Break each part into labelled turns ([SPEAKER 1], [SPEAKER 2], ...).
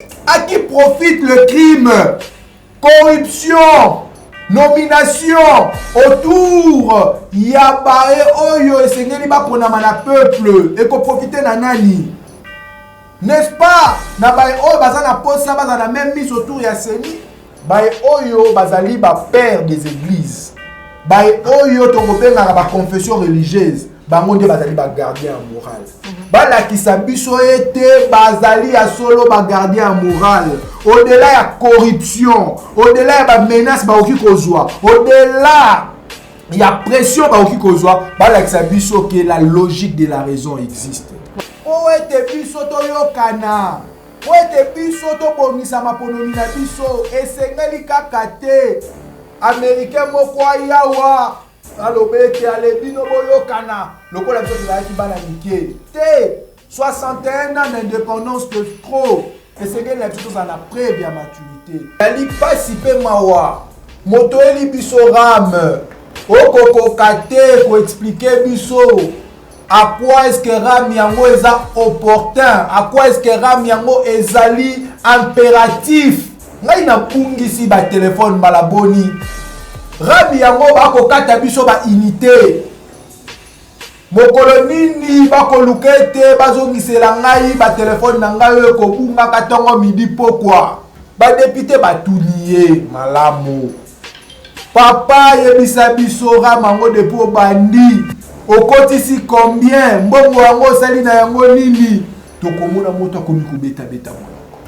[SPEAKER 1] À qui profite le crime? Corruption, nomination autour ya bae oyo esengeli baponama na peuple et ko profiter na nani? N'est-ce pas? Na bae oyo baza na posa baza na même mise autour ya seni. Bae oyo bazali ba père des églises. Bae oyo tokobengaka ba confession religieuse. Bango nde bazali ba gardien moral. Balakisa biso ete bazali ya solo ba gardien moral. Au-delà ya corruption, au-delà ya ba menace ba oki kozwa, au-delà ya pression ba oki kozwa, balakisa biso que la logique de la raison existe. O ete biso toyokana, o ete biso tobongisa maponomi na biso, esengeli kaka te américain moko ayawa alobeki alebino boyokana lokola biso tozalaki bana mike te. 61 ans d'indépendance de trop esengeli na biso tozala na preuve ya maturité. Ali pasi mpe mawa moto eli biso rame okokoka te koexplike biso à quoi est-ce que ram yango eza opportun, à quoi est-ce que ram yango ezali impératif. Ngai na pungisi ba téléphone balaboni ram yango bakokata biso ba unité. Mokolo nini bakoluka ete bazongisela ngai ba téléphone na ngai oyo kobungaka ntongo midi pokwa badepute batuniye malamu. Papa yebisa biso ram yango depuis obandi okotisi combien mbongo yango osali na yango nini. Tokomona moto akomi kobeta monoko,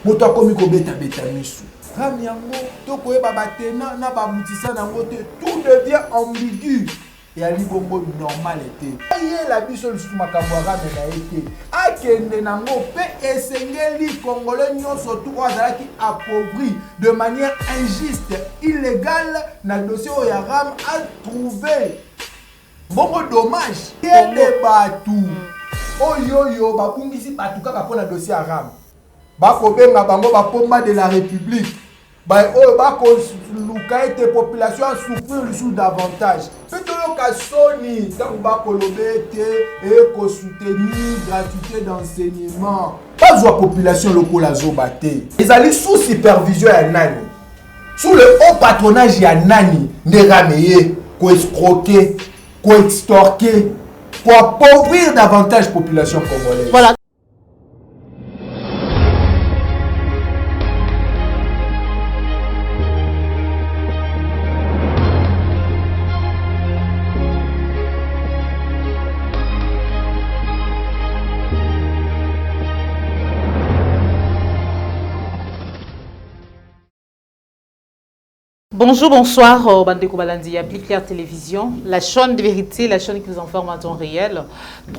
[SPEAKER 1] moto akomi kobeta misu. Ram yango tokoyeba batena na bamutisa nango te, tout devient ambigu. Et ali bongo normal ete ye la biso lisusu makambo arame na ete akende nango pe esengeli congolais nyonso tout azalaki appauvri de manière injuste, illégale na dossier oyo ya ram a trouvé bongo dommage yende batu oyo babungisi batu kaka mpona dossier ya ram bakobenga bango bapomba de la république oyo bakoluka ete population a souffrir lisusu davantage mpe toyoka soni ntango bakoloba ete ekosoutenir gratuité d'enseignement. Bazwa population lokola zoba te, ezali sous supervision ya nani, sous le haut patronage ya nani nde rameye koescroquer, koextorquer, pour appauvrir davantage population congolaise.
[SPEAKER 2] Voilà. Bonjour, bonsoir, Bandeko Balandi, Plus Clair Télévision, la chaîne de vérité, la chaîne qui vous informe en temps réel,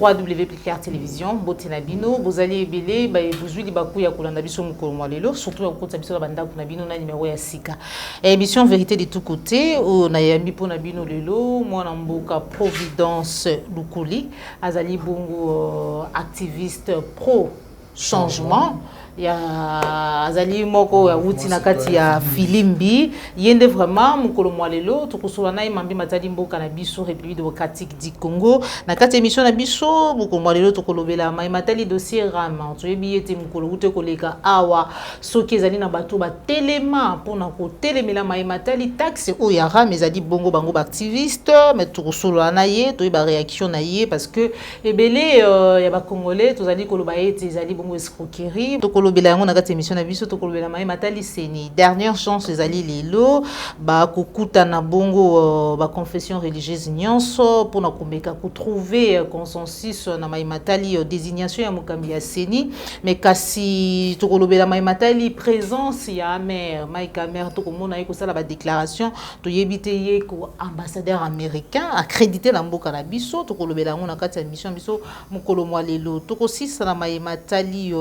[SPEAKER 2] www.plusclair Télévision, Botenabino, vous allez ébélé, vous jouez les bakou ya Koulandabiso Moukolomolelo, surtout à Kotabiso Banda Kunabino, na numéro ya Sika. Émission Vérité de tous côtés, on a Yambi Ponabino Lelo, moi Namboka Providence Lukuli, Azali Bongo, activiste pro changement. Ya azali moko ya wuti na kati ya filimbi yende vraiment mukolo mwalelo tukusola na imambi matali mboka na biso République démocratique du Congo na kati émission na biso mukolo mwalelo tukolobela mai matali dossier ram toyebi ete mukolo ute koleka awa soki ezali na bato ba telema pona ko telemela mai matali taxe o ya ram ezali bongo bango ba activiste mais tukusola na ye toyeba réaction na ye parce que ebele ya ba congolais tozali koloba ete ezali bongo escroquerie kolobela yango na kati émission na biso to kolobela mai matali seni dernière chance les ali lelo ba kokuta na bongo ba confession religieuse nyonso pour na komeka ko trouver consensus na mai matali désignation ya mokambi ya seni mais kasi to kolobela mai matali présence ya mère mai camer to komona eko sala ba déclaration to yebite ye ko ambassadeur américain accrédité na mboka na biso to kolobela yango na kati émission biso mokolo mwa lelo to kosisa na mai matali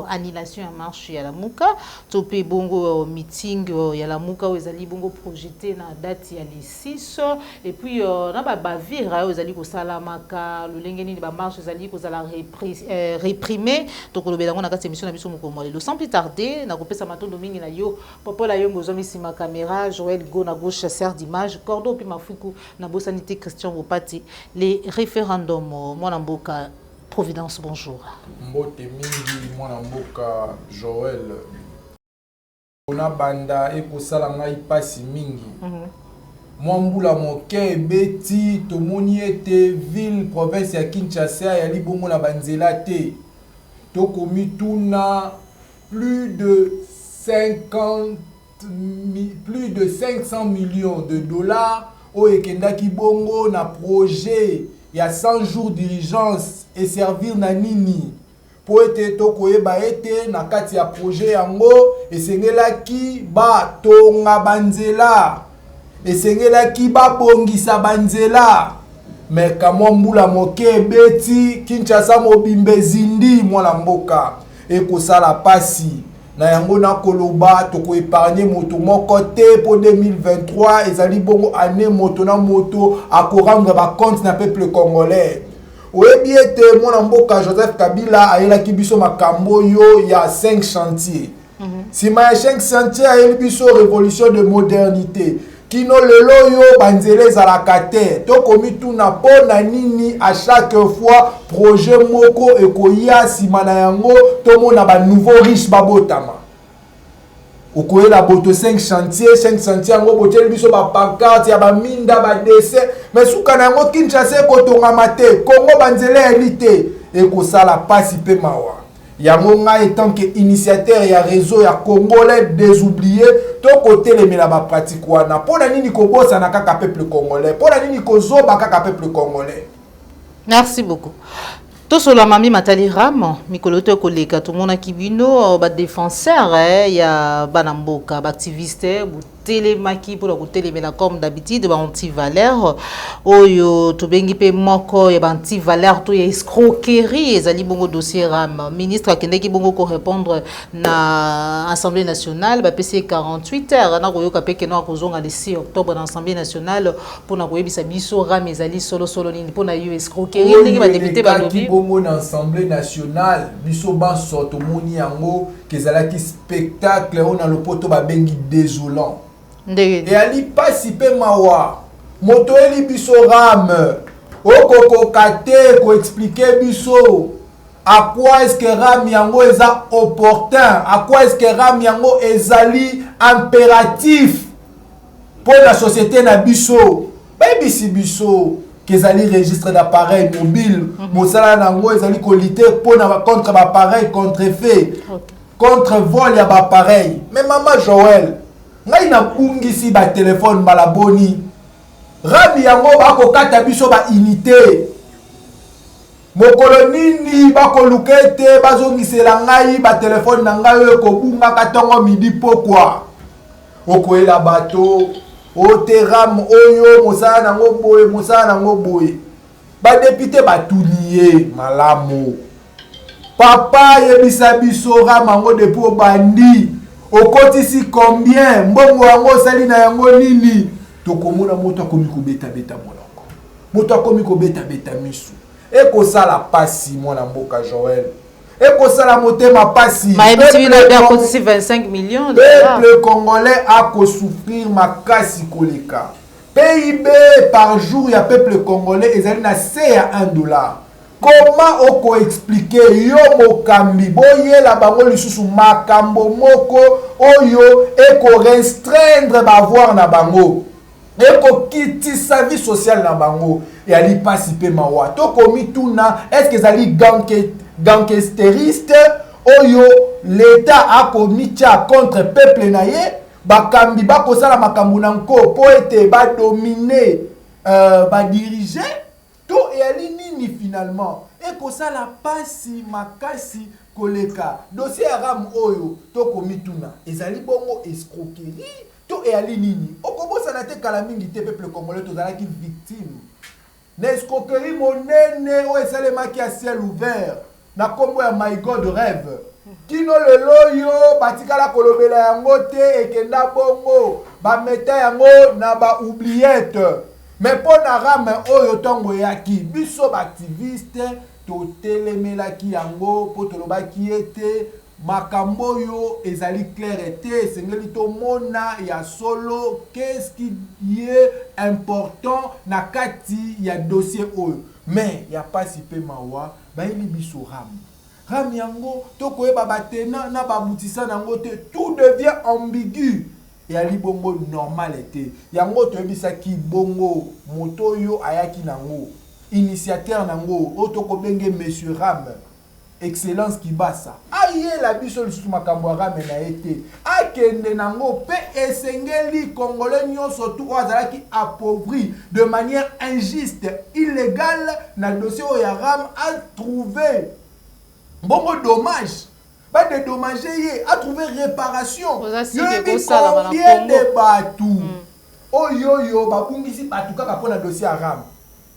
[SPEAKER 2] annulation ya marche ya la muka topé bongo meeting ya la muka ezali bongo projeté na date ya les 6 et puis na ba bavira ezali ko salamaka lolengeni ba marche ezali ko sala réprimer to kolobela ngona kati émission na biso moko lelo sans plus tarder na kopesa matondo mingi na yo popola yo ngozo misima caméra Joël Go na gauche chasseur d'image cordo puis mafuku na bosanité Christian Bopati les référendums mwana mboka Providence, bonjour.
[SPEAKER 1] Mbote mingi mwana mboka Joël. On a banda eko sala ngai pasi mingi. Mwambula moke beti tomoni ete ville province ya Kinshasa ya libongo na banzela te. Tokomi tuna plus de 500 millions de dollars au ekendaki bongo na projet ya 100 jours d'urgence et servir na nini po ete tokoyeba ete na kati ya projet yango esengelaki batonga banzela esengelaki babongisa banzela me kamwa mbula moke ebeti Kinshasa mobimbe zindi mwana mboka ekosala pasi na yango na koloba toko épargner moto moko te pour 2023 ezali bongo année moto na moto akorendre ba compte na peuple congolais. Oyebi ete mwana mboka Joseph Kabila ayelaki biso makambo yo ya 5 chantiers. Sima ya 5 chantiers ayeli biso révolution de modernité. Kino lelo yo banzele ezalaka te tokomi tuna mpo na nini à chaque fois projet moko ekoya nsima na yango tomona banouveau riche babotama okoyela boto 5 chantiers yango boteli biso bapancarte ya baminda badese mais suka na yango Kinshasa ekotongama te Congo banzele eli te ekosala pasi mpe mawa yango ngai etant que initiateur ya réseau ya congolais désoublié to côté les mela ba pratique wana pona nini kobosa na kaka peuple congolais pona nini kozoba kaka peuple congolais.
[SPEAKER 2] Merci beaucoup. Tosola mami Matali Ram mikoloto koleka tout mona kibino ba défenseur ya banamboka ba activiste telemaki pour la telemela comme d'habitude ba anti-valeur oyo to bengi pe moko ya ba anti-valeur to ya escroquerie ezali bongo dossier Ram ministre akendeki bongo ko répondre na Assemblée nationale ba PC 48 heures na koyoka pe keno akozonga le 6 octobre na Assemblée nationale pour na koyebisa biso Ram ezali solo nini pour na yo escroquerie ndenge ba député ba lobi
[SPEAKER 1] bongo na Assemblée nationale biso ba soto moni yango kezalaki spectacle on a le poto ba bengi désolant. Et ali pasi pe mawa moto eli biso Ram okoko kate ko expliquer biso à quoi est-ce que Ram yango eza opportun à quoi est-ce que Ram yango ezali impératif pour la société na biso bisi biso kezali registre d'appareil mobile mosala nango ezali ko lutter pour na contre appareil contre-effet contre vol ya appareil mais maman Joël ngai na kungisi ba téléphone balaboni Ram yango bako kata biso ba unité mokolo nini bako lukete bazongisela ngai ba téléphone na ngai ko bunga katongo midi pokwa okoela bato ote Ram oyo mosala nango boye ba député batuniye malamu papa yebisa biso Ram yango depuis bandi okotisi combien mbongo yango sali na yango nini tokomona moto akomi kobeta monoko moto akomi kobeta misu ekosala pasi mwana mboka Joël ekosala motema pasi
[SPEAKER 2] akotisi 25 millions de dollars
[SPEAKER 1] peuple congolais akosouffrir makasi koleka PIB par jour ya peuple congolais ezali na se ya $1. Comment oko expliquer yo mokambi boyela bango lisusu makambo moko oyo eko restreindre bavoir na bango eko kiti sa vie sociale na bango et ali pasi pe mawa tokomi tuna est-ce que ezali gangsteriste oyo l'état akomitia contre peuple na ye bakambi bakosala makambo na nko po ete badomine badiriger to eyali nini finalement ekosala pasi makasi koleka dossier ya Ram oyo tokomi tuna ezali bongo escroquerie to eyali nini okobosana te kala mingi te peuple congolais tozalaki victime na escroquerie monene oyo esalemaki ya ciel ouvert na kombo ya My God rêve kino lelo yo batikala kolobela yango te ekenda bongo bameta yango na ba oubliette mais pour na Ram oyo tongo yaki biso activiste to telemelaki yango po tolobaki ete makambo yo ezali clair ete sengeli to mona ya solo qu'est-ce qui est important na kati ya dossier oyo mais ya pasi pe mawa bayeli biso ram yango tokoyeba batena na babutisa nango te, tout devient ambigu ya libongo normal te yango toyebisaki bongo moto yo ayaki nango initiateur nango otoko benge monsieur Ram excellence Kibasa aye la biso lisusu makambo ya Ram na ete akende nango pe esengeli congolais nyonso tout azalaki appauvri de manière injuste illégale na dossier ya Ram a trouvé bongo dommage pas de dommager a trouvé réparation combien de batou oyo babungisi batou kaka pona dossier ya Ram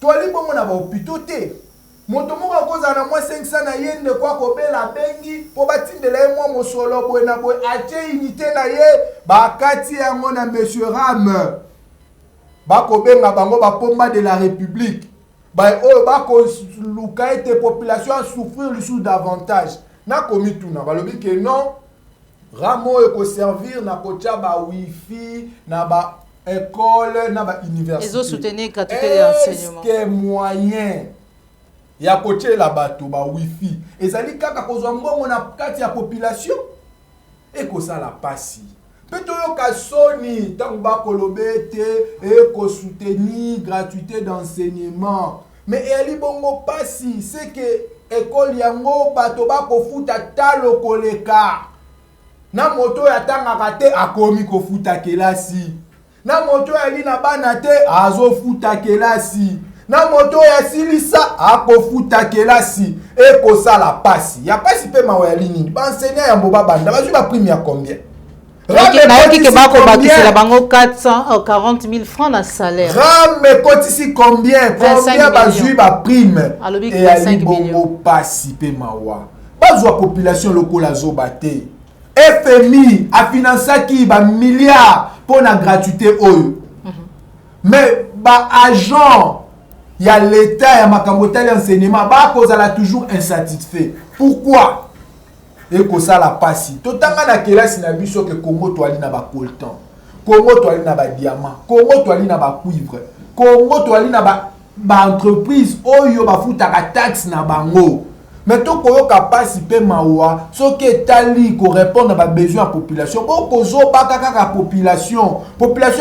[SPEAKER 1] toali bongo na ba hôpitaux te moto moko akoza na mwa 500 na yende kwa kobela bengi po batindela ye mwa mosolo boye na boye atie unité na ye bakati yango na monsieur Ram bakobenga bango bapomba de la République oyo bakoluka ete population a souffrir lisusu davantage na komituna balobi ke non Ram oyo ekoservir na kotia ba wifi na ba école na ba université.
[SPEAKER 2] Ils ont soutenu gratuité d'enseignement.
[SPEAKER 1] Est-ce que moyen ya kotie la bato ba wifi ezali kaka kozwa mbongo na kati ya population ekosala pasi pe toyoka soni tango bakolobe te ekosoutenir gratuité d'enseignement mais eyali bongo pasi c'est que école yango bato bakofuta talo koleka na moto ya tangaka te akomi kofuta kelasi na moto ya lina bana te azofuta kelasi na moto ya silisa akofuta kelasi ekosala pasi ya pasi pe mawa ya lini enseignant ya mboba banda bazwi ba prime ya combien
[SPEAKER 2] nayoki ke bakobakisela bango 440 000 francs na salaire
[SPEAKER 1] Ram kotisi combien bazwi ba prime
[SPEAKER 2] et ya
[SPEAKER 1] libongo pasi pe mawa bazwa population lokola zoba te FMI a financé ba milliards pour la gratuité oyo mais ba agent ya l'état ya makambo tali enseignement ba kozala toujours insatisfait pourquoi ekosala pasi totanga na kelasi na biso ke Congo toali na ba coltan Congo toali na ba diamant Congo toali na ba cuivre Congo toali na ba entreprise oyo ba futaka taxe na bango mais to koyoka pasi pe mawa soki etali ko répondre à ba besoin de population bokozo bakaka ka population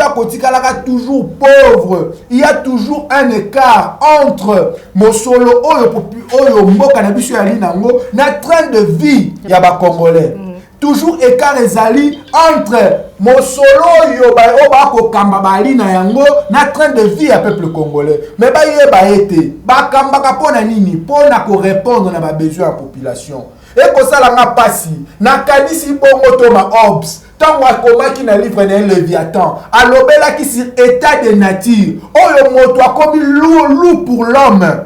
[SPEAKER 1] akotikalaka toujours pauvre il y a toujours un écart entre mosolo oyo mboka na biso ya linango na train de vie ya ba congolais toujours écart ezali entre mosolo yo ba ko kamba bali na yango na train de vie ya peuple congolais mais ba yeba ete ba kamba ka pona nini pona ko répondre na ba besoin ya population e ko sala nga pasi na kadisi bongo to ma obs tango akomaki na livre na Léviathan alobela ki sur état de nature oyo moto akomi loup pour l'homme.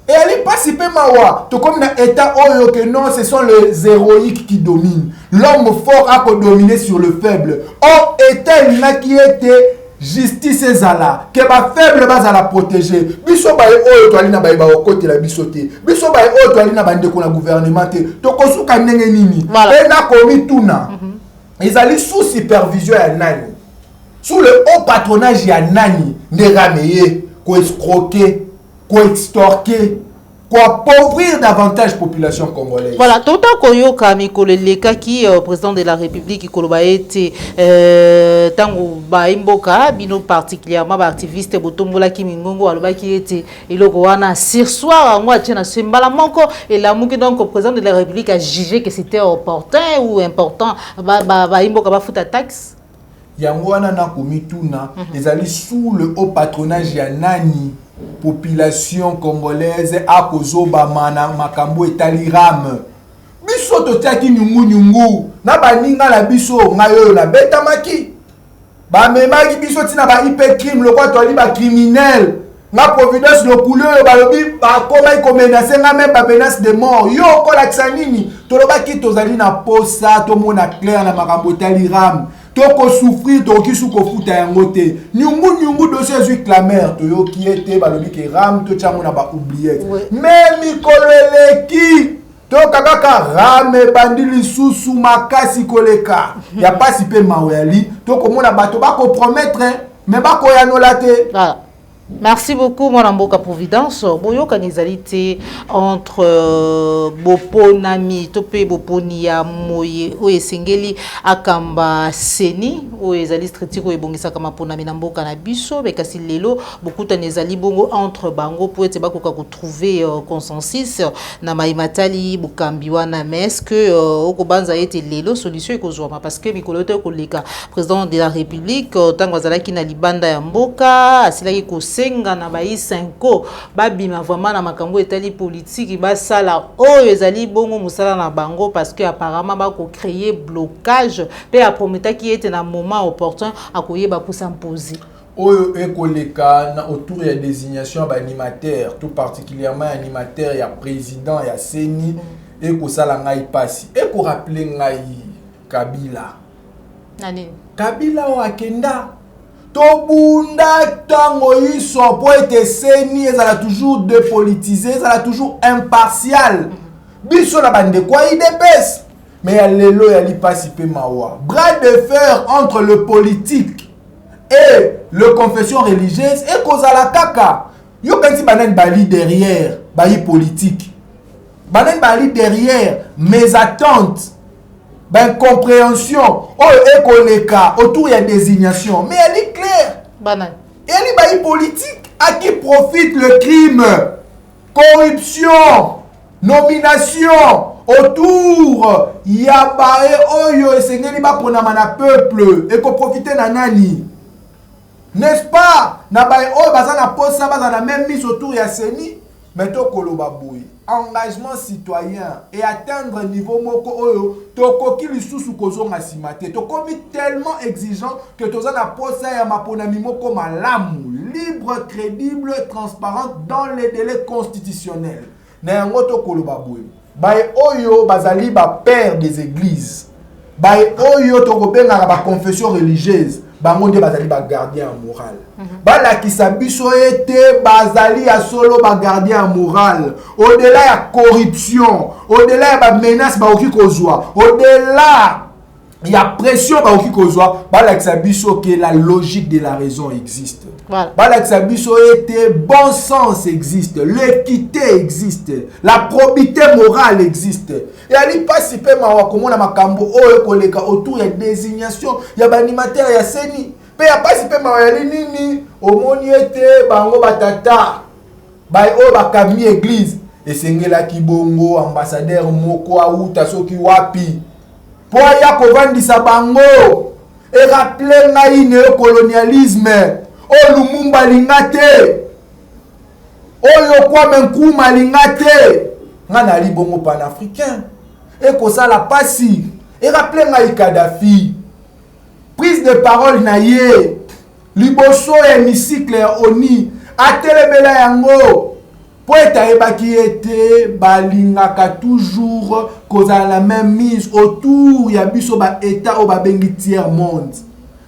[SPEAKER 1] Et elle est pas si peu mawa. Tout comme dans l'état oyo que non, ce sont les héroïques qui dominent. L'homme fort a dominé sur le faible. Or, état il n'a qui était justice ezala. Que ba faible bas à la protéger. Biso ba oyo to alina ba ba côté la bisoté. Biso ba oyo to alina ba ndeko na gouvernement te. To kosuka ndenge nini. Et na komi tuna. Ils allaient sous supervision ya nani. Sous le haut patronage ya nani. Ne rameye, ko escroquer. Quoi extorquer, quoi appauvrir davantage la population congolaise.
[SPEAKER 2] Voilà, tout à koyoka mikolo leka qui président de la République qui koloba été tango ba imboka bino particulièrement ba activiste botombola ki mingongo aloba ki était eloko wana sur soir moi tena sembala moko et la muki donc le président de la République a jugé que c'était opportun ou important ba imboka ba futa taxe.
[SPEAKER 1] Yango wana na komituna ezali sous le haut patronage ya nani population congolaise a kozoba mana makambo etali Ram biso totiaki nyungu na baninga la biso ngayo na betamaki ba memaki biso tina ba hyper crime lokwa to ali ba criminel na providence le couleur ba lobi ba koma ko menacer nga même ba menace de mort yo ko la tsanini to lobaki tozali na posa to mona clair na makambo etali Ram toko souffrir toki sou ko futa yango te nyungu dossier zui clamer to yo ki ete balobi ke Ram to tchango na ba oubliette mais mikoleleki to kaka Ram bandili susu makasi koleka ya pasi pe maweli to ko mona bato ba ko promettre mais ba ko yanola te
[SPEAKER 2] Merci beaucoup, mon amboka Providence. Boyoka nizalité entre Boponami, Topé Boponia, Moye, Oye Sengeli, Akamba Seni, Oye Zali Stretiko et Bongisa Kamaponami Namboka Nabiso, Bekasi Lelo, beaucoup de Nezali Bongo entre Bango pour être bakoka trouver consensus, Namaïmatali, Bukambiwana, mais est-ce que Okobanza été Lelo, solution et Kozoma, parce que Mikolote Koleka, président de la République, Tangwazala qui n'a Libanda Yamboka, Asilaki Kose. Senga na bayi 5 babima vraiment na makambo etali politique ba sala oyo ezali bongo musala na bango parce que apparemment ba ko créer blocage pe a prometa qui était na moment opportun akoyeba pour s'imposer
[SPEAKER 1] oyo ekoleka na autour ya désignation ba animateur tout particulièrement animateur ya président ya Seni ekosala ngai pasi eko rappeler ngai Kabila
[SPEAKER 2] nani
[SPEAKER 1] Kabila o akenda Tobunda tango iso po ete Seni ezala toujours dépolitisé, ezala toujours impartial. Biso na bande kwa IDPS. Mais ya lelo ya lipasi pe mawa. Bras de fer entre le politique et le confession religieuse et kozala kaka. Yo kanti banen bali derrière, bali politique. Banen bali derrière mes attentes. Ben compréhension autour il y a désignation mais elle est claire
[SPEAKER 2] banane
[SPEAKER 1] elle est politique à qui profite le crime corruption nomination autour il y a oyo esengeli ba ponama na peuple et ko profiter na nani n'est-ce pas na ba oyo bazana posa bazana même mise autour ya Seni mais to koloba boy engagement citoyen et atteindre niveau moko oyo tokoki lisusu kozonga simate tokomi tellement exigeant que tozana posa ya maponami moko malamu libre crédible transparente dans les délais constitutionnels na yango to koloba boy bay oyo bazali ba père des églises bay oyo tokobenga ba confession religieuse bango nde bazali ba gardien moral bala kisabiso ete bazali ya solo ba gardien moral au-delà ya corruption au-delà ya ba menace ba oki kozwa au-delà ya pression ba oki kozwa bala kisabiso que la logique de la raison existe voilà. Bala kisabiso ete bon sens existe l'équité existe la probité morale existe et ali pasi pe mawa komona makambo oyo koleka autour ya désignation ya ba animateur ya Seni pe ya pasi pe mawa ya nini omoni ete bango batata bay o bakami église esengela kibongo ambassadeur moko auta soki wapi po ya kovandisa bango et rappeler ngai ne colonialisme o Lumumba lingate oyo Kwame Nkrumah lingate ngana li bongo panafricain et kosa la pasi et rappeler ngai Kadhafi prise de parole na ye liboso hémicycle oni atelebela yango po etayebaki ete balingaka toujours kozala la même mise autour ya biso ba état o babengi tiers monde.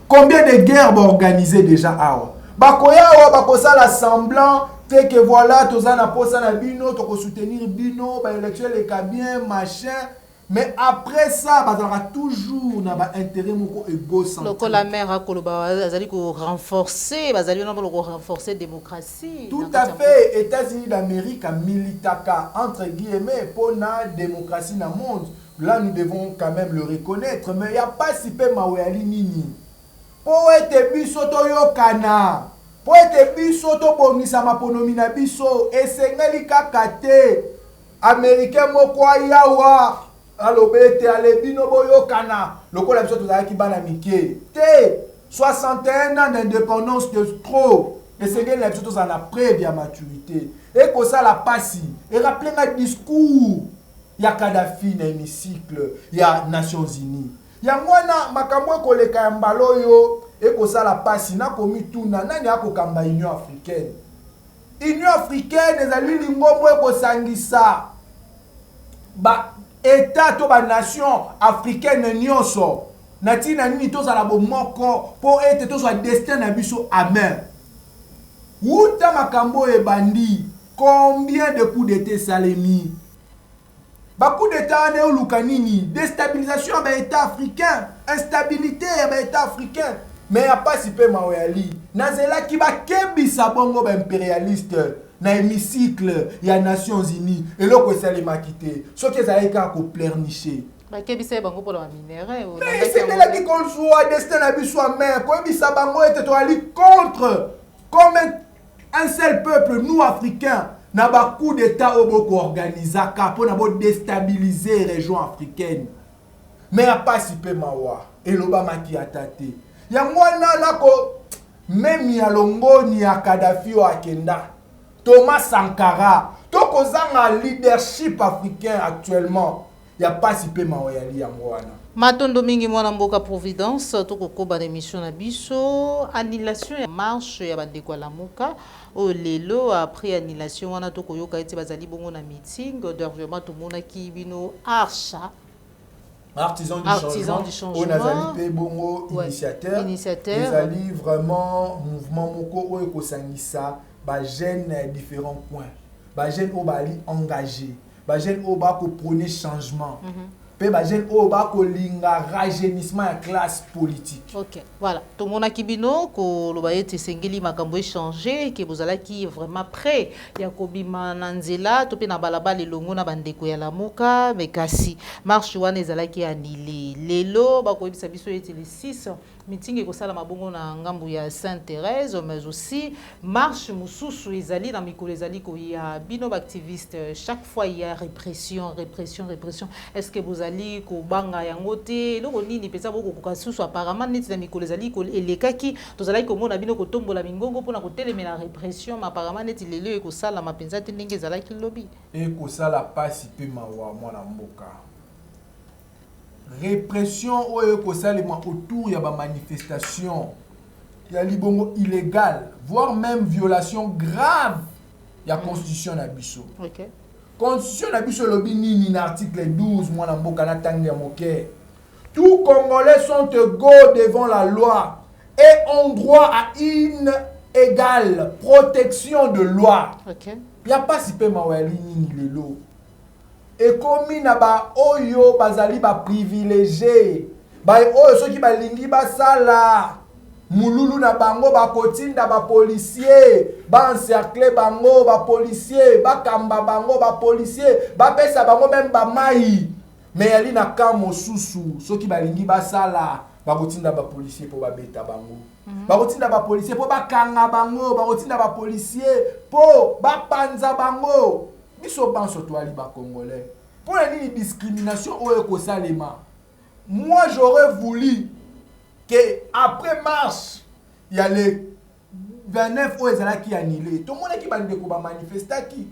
[SPEAKER 1] Combien de guerres organisées déjà awa bakoya awa bakosala semblant fait que voilà tozana posa na bino toko soutenir bino ba élection les bien machin. Mais après ça, il y aura toujours un intérêt égocentrique.
[SPEAKER 2] Donc la mère a renforcer la démocratie.
[SPEAKER 1] Tout à fait. États-Unis d'Amérique a militaka entre guillemets pour la démocratie dans le monde. Là, nous devons quand même le reconnaître. Mais il n'y a pas si peu maweli nini. Pour être bisoto yokana. Pour être bisoto bonisa maponomina biso. Et c'est kakate. Américain mokwa yawa. Alors, bete alebino boyokana. Lokola biso tozalaki bana mike. Te 61 ans d'indépendance de trop. Et c'est que les biso tozala preuve ya maturité. Et que ça la passe. Et rappelez un discours. Il y a Kadhafi na hémicycle, il y a Nations Unies. Il y a mwana makambo koleka ya mbalo yo et que ça la passe na komi tuna nani akokamba Union africaine. Union africaine ezali lingombo ko sangisa. Ba État to ba nation africaine nyonso natina nini to za bomoko po ete to so destin na biso amen. Uta makambo e bandi combien de coups d'état salemi ba coup d'état ne uluka nini déstabilisation ba état africain instabilité ba état africain mais ya pasi pe maoyali nazela ki ba kebisa bongo ba impérialiste na hémicycle ya Nations Unies eloko esalema kite soki ezali ka ko pleurnicher
[SPEAKER 2] bakebisa bango pour la minéraux
[SPEAKER 1] mais c'est là qui conçoit destin na biso amer ko bisa bango ete to ali contre comme un seul peuple nous africains na ba coup d'état oboko organisaka pour na bo déstabiliser région africaine mais ya pasi pe mawa eloba maki atate ya mwana nako même ya longoni ya Kadhafi o akenda Thomas Sankara tokozanga leadership africain actuellement ya pasi pe maoyali ya mwana
[SPEAKER 2] matondo mingi mwana mboka Providence tokokoba émission na biso annulation ya marche ya bandeko ya Lamuka o lelo après annulation wana tokoyoka ete bazali bongo na meeting dernièrement tomona ki bino Archa
[SPEAKER 1] artisan du changement on a pe bongo initiateur ils allaient vraiment mouvement moko o ekosangisa ba jeunes différents points ba jeunes o bali engagé ba jeunes o ba ko prôner changement pe ba jeunes o ba ko linga rajeunissement ya classe politique.
[SPEAKER 2] OK, voilà. Tout mon akibino ko loba ete sengeli makambo échanger que vous allez qui vraiment prêt ya kobima nanzela to pe na balabala longo na bandeko ya Lamuka mais kasi marche wana ezala ki annulé lelo ba ko bisa biso ete le 6 meeting ekosala mabongo na ngambu ya Sainte-Thérèse mais aussi marche mususu ezali na mikolo ezali ko ya bino activiste chaque fois il y a répression est-ce que vous allez ko banga yango te loko nini pesa boko ko kasusu apparemment neti na mikolo ezali ko elekaki tozali ko mona bino ko tombola mingongo pona ko telemela répression mais apparemment neti lelo ekosala mapenza te ndenge ezalaki lobi
[SPEAKER 1] ekosala pasi pe mawa mwana mboka répression oyo kosalema autour ya ba manifestation ya libongo illégal voire même violation grave ya constitution na biso.
[SPEAKER 2] OK.
[SPEAKER 1] Constitution na biso lobi nini na article 12 mwana mboka na tangi ya moke. Tous Congolais sont égaux devant la loi et ont droit à une égale protection de loi.
[SPEAKER 2] OK.
[SPEAKER 1] Ya pas si pe mawali nini lelo. Et comme na ba oyo bazali ba privilégié ba oyo soki ba lingi ba sala mululu na bango ba kotinda ba policier ba encercler bango ba policier ba kamba bango ba policier ba pesa bango même ba mai mais ali na kamo susu soki ba lingi ba sala ba kotinda ba policier po ba beta bango ba kotinda ba policier po ba kanga bango ba kotinda ba policier po ba panza bango. Biso banso toali ba congolais. Pour une discrimination au Ekosalema. Moi j'aurais voulu que après marche, il y a les 29 où ezala qui annulé. Tout le monde qui va manifester qui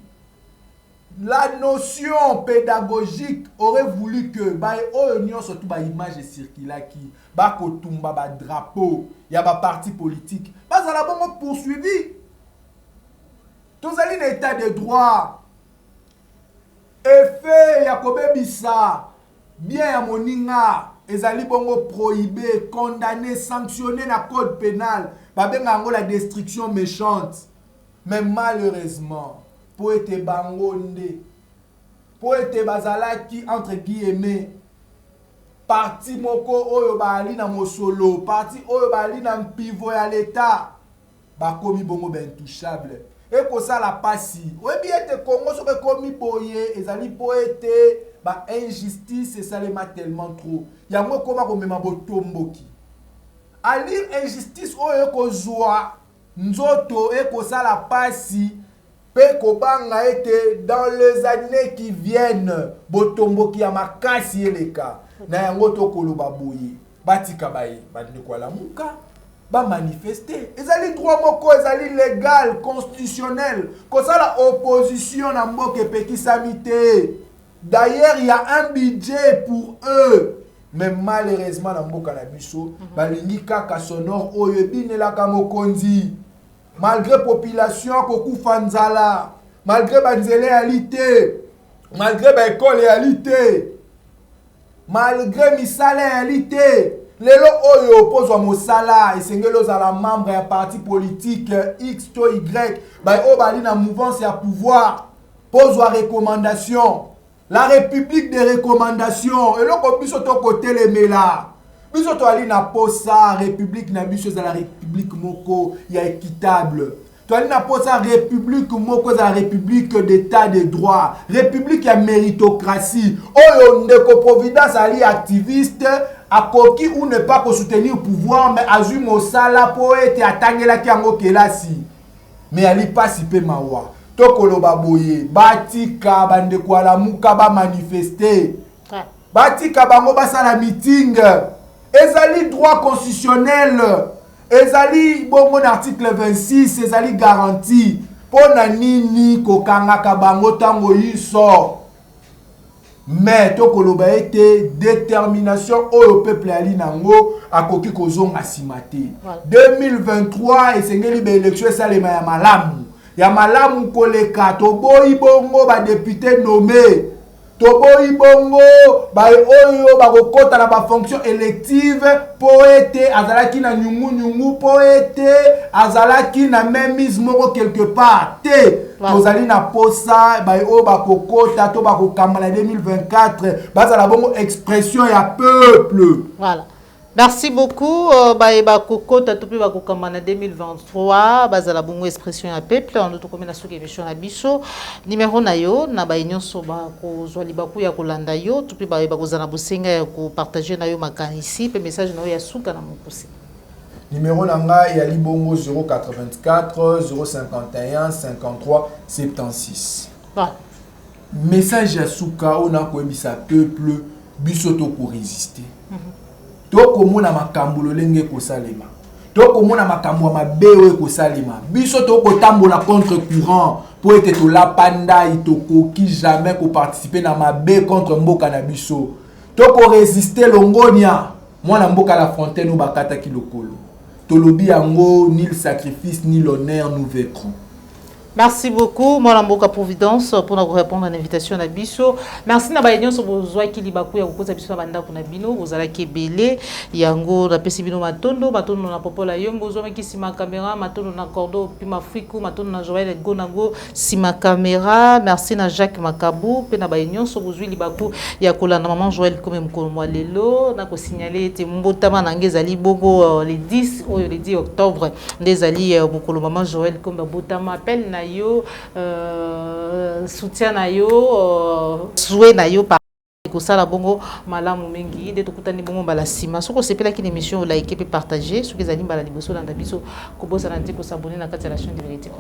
[SPEAKER 1] la notion pédagogique aurait voulu que ba union surtout ba image circule qui ba kotumba ba drapeau, il y a ba parti politique. Ba za la bongo poursuivi. Tous allez dans l'état de droit. Effet ya kobebisa bien ya moninga ezali bongo prohibé, condamné, sanctionné na code pénal babenga ngo la destruction méchante. Mais malheureusement pour être bangonde pour être bazalaki entre guillemets parti moko oyo bali na mosolo parti oyo bali na pivot ya l'état bakomi bongo ben intouchable. Et pour ça la passi. Oui bien te Congo so be komi boye ezali poete ba injustice et ça les m'a tellement trop. Ya mo koma ko mema botomboki. A lire injustice oyo ko zoa nzoto et ko ça la passi pe ko banga ete dans les années qui viennent botomboki ya makasi eleka. Na yango to koloba boye. Batika baye bande ko la muka. Ba manifester ezali droit moko ezali légal constitutionnel ko ça la opposition na mboke pekisamité. D'ailleurs il y a un budget pour eux mais malheureusement na mboka na biso balingi kaka sonore oyo binelaka mokonzi malgré population kokufa nzala malgré banzele réalité malgré ba école réalité malgré misala réalité. Lelo oyo opozwa mosala esengelo za la membre ya parti politique X to Y ba o bali na mouvance ya pouvoir pozwa recommandation la république des recommandations eloko biso to kotelemela biso to ali na posa république na biso za la république moko ya équitable. To ali na posa république moko za la république d'état de droit, république ya méritocratie. Oyo ndeko Providence ali activiste akoki ou ne pas soutenir pouvoir mais azui mosala po ete atangela ki yango kelasi. Mais ali pasi pe mawa. Tokoloba boye batika bandeko ala muka ba manifester. Batika bango basala meeting. Ezali droit constitutionnel. Ezali bongo na article 26 ezali garanti. Pona nini kokangaka bango tango yiso. Mais tokoloba ete détermination oyo peuple ali nango akoki kozonga simate. 2023 esengeli be élection esalema ya malamu. Ya malamu koleka toboyi bongo ba député nommé. Toboyi bongo ba oyo ba kokota na ba fonction élective po ete azalaki na nyungu po ete azalaki na même mise moko quelque part te. Tozali na posa ba oyo ba kokota to ba kokambala 2024 bazala bongo expression ya peuple.
[SPEAKER 2] Voilà. Merci beaucoup. Ba kokota to pe ba kokambana 2023 bazala bongo expression ya peuple en autre comme na soki émission na biso numéro na yo na ba nyonso ba ko zwa libaku ya kolanda yo to pe ba kozana bosenga ya ko partager na yo makanisi pe message na yo ya suka na mokusi.
[SPEAKER 1] Numéro nanga ya libongo 084 051 53 76.
[SPEAKER 2] Voilà.
[SPEAKER 1] Message ya suka ona ko ebisa peuple biso to ko résister. Toko mona makambo lolenge ko salema. Toko mona makambo mabe oyo ko salema. Biso toko tambola contre courant pour être to la panda itoko ki jamais ko participer na mabe contre mboka na biso. Toko résister longonia. Mwana mboka la fontaine ou bakata ki lokolo. Tolobi yango ni le sacrifice ni l'honneur nous vaincrons.
[SPEAKER 2] Merci beaucoup, Mwana Mboka Providence, pour nous répondre à l'invitation à Bisso. Merci na baïdion sur vos joies qui libakou ya kukoza biso na banda kuna bino, vous allez kebele, yango na pesi bino matondo na popola yombo zo meki sima caméra, matondo na cordo pima friku, matondo na Joël Gonago sima caméra. Merci na Jacques Makabou, pe na baïdion sur vos joies libakou ya kola na maman Joël comme mkolomwa lelo, na ko signaler te mbotama na ngezali bogo les 10 le 10 octobre, ndezali mkolo maman Joël comme botama appel na yo soutien na yo souhait na yo par kosala bongo malamu mengi de tokutani bongo bala sima soko sepela ki émission like pe partager soki ezali mbala liboso na biso ko bosa na ndiko s'abonner na kati ya la chaîne de vérité.